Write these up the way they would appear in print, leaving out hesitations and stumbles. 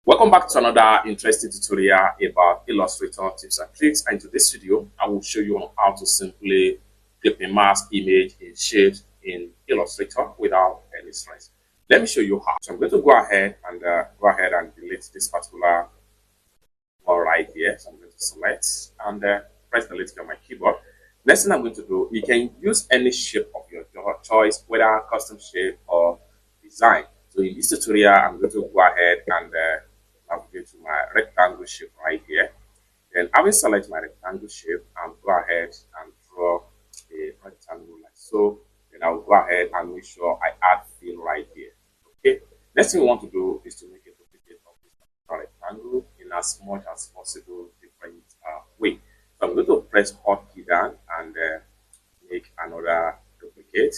Welcome back to another interesting tutorial about Illustrator tips and tricks. And in this video, I will show you on how to simply clip a mask image in shapes in Illustrator without any stress. Let me show you how. So I'm going to go ahead and delete this particular one right here. So I'm going to select and press delete on my keyboard. Next thing I'm going to do, you can use any shape of your choice, whether custom shape or design. So in this tutorial, I'm going to go ahead and navigate to my rectangle shape right here. Then having selected my rectangle shape, I'll go ahead and draw a rectangle like so. Then I'll go ahead and make sure I add fill right here. Okay. Next thing we want to do is to make a duplicate of this particular rectangle in as much as possible different way. So I'm going to press Alt key down and make another duplicate.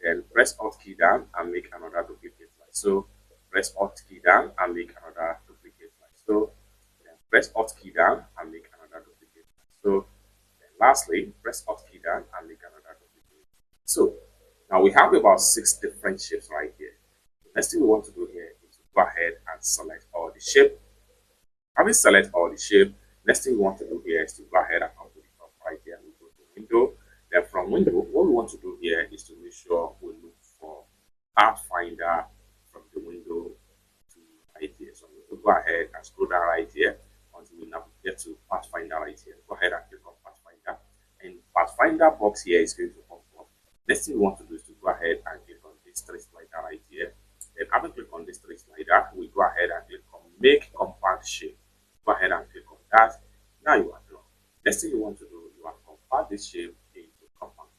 Then press Alt key down and make another duplicate like so. Press Alt key down and make another duplicate like so. Then press Alt key down and make another duplicate like so. Then lastly, press Alt key down and make another duplicate. So now we have about 6 different shapes right here. The next thing we want to do here is to go ahead and select all the shape. Having selected all the shape, next thing we want to do here is to go ahead and come to the top right here and we go to window. Then from window, what we want to do here is to make sure we look for Pathfinder from the window to right here. So we'll go ahead and scroll down right here until we navigate to Pathfinder right here. Go ahead and click on Pathfinder. And Pathfinder box here is going to pop up. Next thing we want to do is to go ahead and click on this 3 slider right here. Then after click on this 3 slider, we go ahead and click on Make Compact Shape. Go ahead and click on that. Now you are done. Next thing you want to do, you want to convert this shape into compact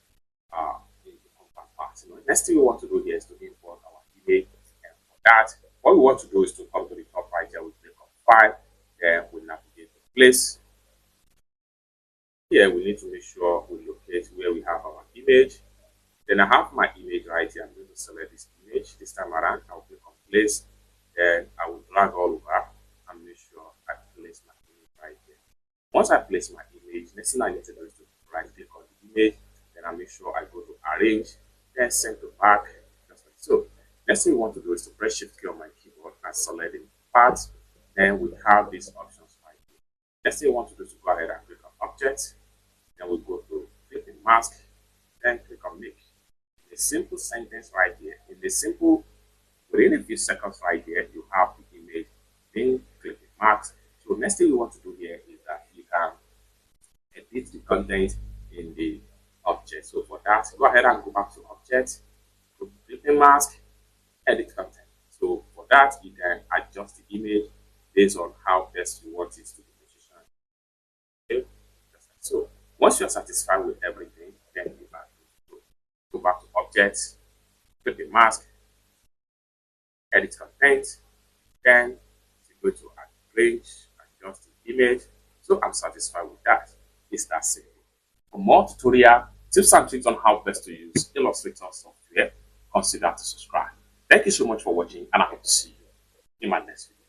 parts. Next thing we want to do here is to import our image. And for that, what we want to do is to come to the top right here. We click on File. Then we navigate to Place. Here we need to make sure we locate where we have our image. Then I have my image right here. I'm going to select this image. This time around, I'll click on Place. Then I will drag all over and make sure I place my image right here. Once I place my image, next thing I need to do is to right click on the image. Then I make sure I go to Arrange, then Send to Back, just like so. Next thing we want to do is to press Shift key on my keyboard and select the part. Then we have these options right here. Next thing we want to do is to go ahead and click on Object. Then we go to Clip in Mask, then click on Make. In a simple sentence right here, within a few seconds right here, you have the image being clipped in mask. So next thing you want to do here is that you can edit the content in the object. So for that, go ahead and go back to Object, go to Clipping Mask, Edit Content. So for that, you can adjust the image based on how best you want it to be positioned. Okay, just like so. Once you are satisfied with everything, then go back to Object, Clipping Mask, Edit Content, then you go to Arrange, adjust the image. So I'm satisfied with that. It's that simple. For more tutorial tips and tricks on how best to use Illustrator software, consider to subscribe. Thank you so much for watching, and I hope to see you in my next video.